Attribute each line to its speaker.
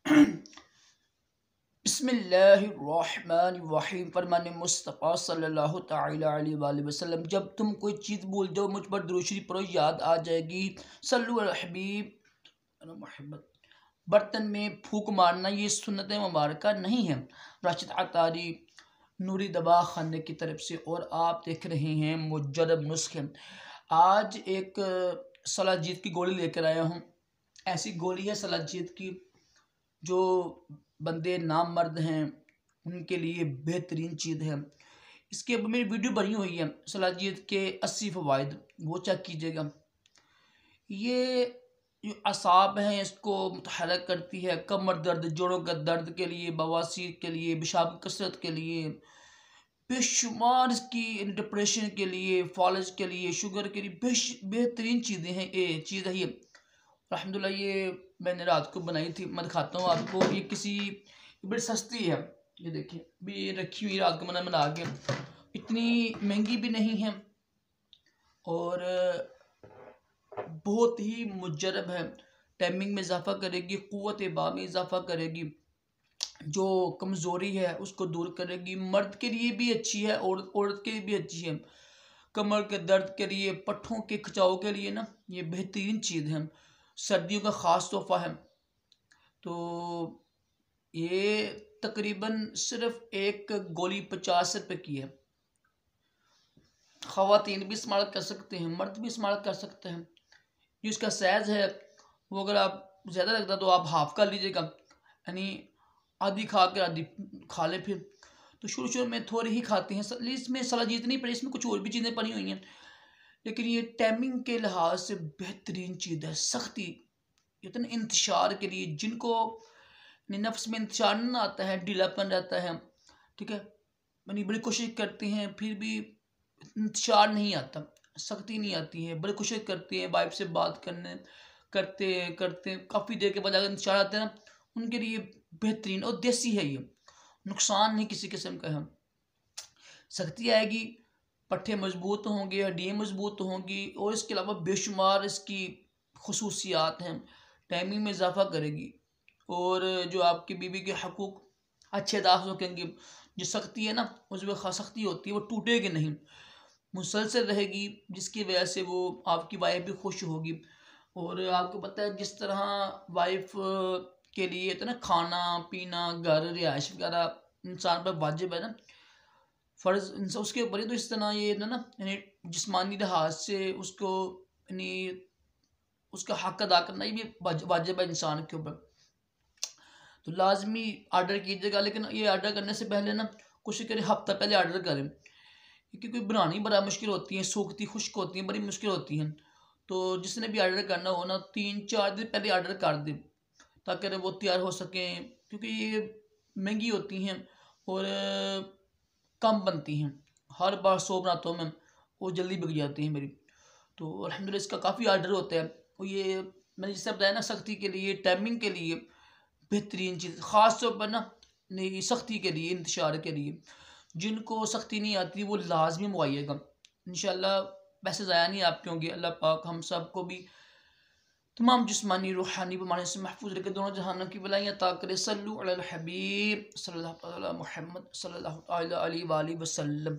Speaker 1: बिस्मिल्लाहिर्रहमानिर्रहीम। फरमान मुस्तफ़ा सल्लल्लाहु तआला अलैहि वसल्लम, जब तुम कोई चीज़ भूल जाओ मुझ पर दुरूद शरीफ पढ़ो, याद आ जाएगी। सल्लु अला हबीब मोहम्मद। बर्तन में फूक मारना ये सुन्नत मुबारक नहीं है। राशिद अतारी नूरी दवा खाने की तरफ से। और आप देख रहे हैं मुजरब नुस्खे। आज एक सलाजीत की गोली लेकर आया हूँ। ऐसी गोली है सलाजीत की जो बंदे नाम मर्द हैं उनके लिए बेहतरीन चीज़ है। इसके ऊपर मेरी वीडियो बनी हुई है, सलाजीत के 80 फ़वाइद, वो चेक कीजिएगा। ये जो असाब हैं इसको मुतहरक करती है। कमर दर्द, जोड़ों का दर्द के लिए, बवासीर के लिए, पेशाब की कसरत के लिए, बेशुमार इसकी डिप्रेशन के लिए, फॉलेज के लिए, शुगर के लिए बेहतरीन चीज़ें हैं। ये चीज़ है ये अल्हम्दुलिल्लाह। ये मैंने रात को बनाई थी, मैं दिखाता हूँ आपको। ये बड़ी सस्ती है, ये देखिए भी ये रखी हुई रात को मैंने बना के। इतनी महंगी भी नहीं है और बहुत ही मुजरब है। टाइमिंग में इजाफा करेगी, क़ुव्वत बा में इजाफा करेगी, जो कमज़ोरी है उसको दूर करेगी। मर्द के लिए भी अच्छी है और औरत के लिए भी अच्छी है। कमर के दर्द के लिए, पट्ठों के खिंचाव के लिए ना ये बेहतरीन चीज़ है। सर्दियों का ख़ास तोहफ़ा है। तो ये तकरीबन सिर्फ एक गोली 50 रुपये की है। ख़वातीन भी इस्तेमाल कर सकते हैं, मर्द भी इस्तेमाल कर सकते हैं। जो इसका साइज़ है वो अगर आप ज़्यादा लगता तो आप हाफ़ कर लीजिएगा, यानी आधी खा के आधी खा ले। फिर तो शुरू में थोड़ी ही खाते हैं। इसमें सलाजीत नहीं पड़ी, इसमें कुछ और भी चीज़ें पड़ी हुई हैं, लेकिन ये टाइमिंग के लिहाज से बेहतरीन चीज़ है। सख्ती इतने इंतशार के लिए, जिनको नफ्स में इंतशार नहीं आता है, ढीलापन रहता है, ठीक है, यानी बड़ी कोशिश करते हैं फिर भी इंतशार नहीं आता, सख्ती नहीं आती है, बड़ी कोशिश करते हैं वाइफ से बात करते करते काफ़ी देर के बाद अगर इंतशार आते हैं ना, उनके लिए बेहतरीन और देसी है। ये नुकसान नहीं किसी किस्म का है। सख्ती आएगी, पट्ठे मजबूत होंगे, हड्डियाँ मजबूत होंगी और इसके अलावा बेशुमार इसकी खुसूसियात हैं। टाइमिंग में इजाफा करेगी और जो आपकी बीवी के हकूक़ अच्छे अदा हो सकेंगे। जो सख्ती है ना उसमें खास सख्ती होती है, वो टूटेगी नहीं, मुसलसल रहेगी, जिसकी वजह से वो आपकी वाइफ भी खुश होगी। और आपको पता है जिस तरह वाइफ के लिए तो ना खाना पीना, घर, रिहाइश वगैरह इंसान पर वाजिब है ना, फ़र्ज़ उसके ऊपर ही, तो इस तरह ये ना यानी जिस्मानी लिहाज से उसको यानी उसका हक अदा करना ये भी वाजिब है इंसान के ऊपर। तो लाजमी आर्डर कीजिएगा, लेकिन ये आर्डर करने से पहले ना कोशिश करें हफ्ता पहले आर्डर करें, क्योंकि बनानी बड़ा मुश्किल होती है, सूखती खुश्क होती हैं, बड़ी मुश्किल होती हैं। तो जिसने भी आर्डर करना हो ना 3-4 दिन पहले आर्डर कर दें ताकि वो तैयार हो सकें, क्योंकि ये महंगी होती हैं और कम बनती हैं। हर बार 100 बनाता हूँ मैं, वो जल्दी बिक जाती हैं मेरी। तो अल्हम्दुलिल्लाह इसका काफ़ी आर्डर होता है। और ये मैंने जिससे बताया ना सख्ती के लिए, टाइमिंग के लिए बेहतरीन चीज़, ख़ास तौर पर ना नहीं सख्ती के लिए, इंतशार के लिए। जिनको सख्ती नहीं आती वो लाजमी मंगवाइएगा, इंशाल्लाह पैसे ज़ाया नहीं आपके होंगे। अल्लाह पाक हम सब को भी तमाम जिस्मानी रूहानी बीमारियों से महफूज रखे, दोनों जहानों की बलाइयाँ अता करे। सल्लु अलल हबीब सल्लल्लाहु अलैहि मुहम्मद सल्लल्लाहु अलैहि वसल्लम।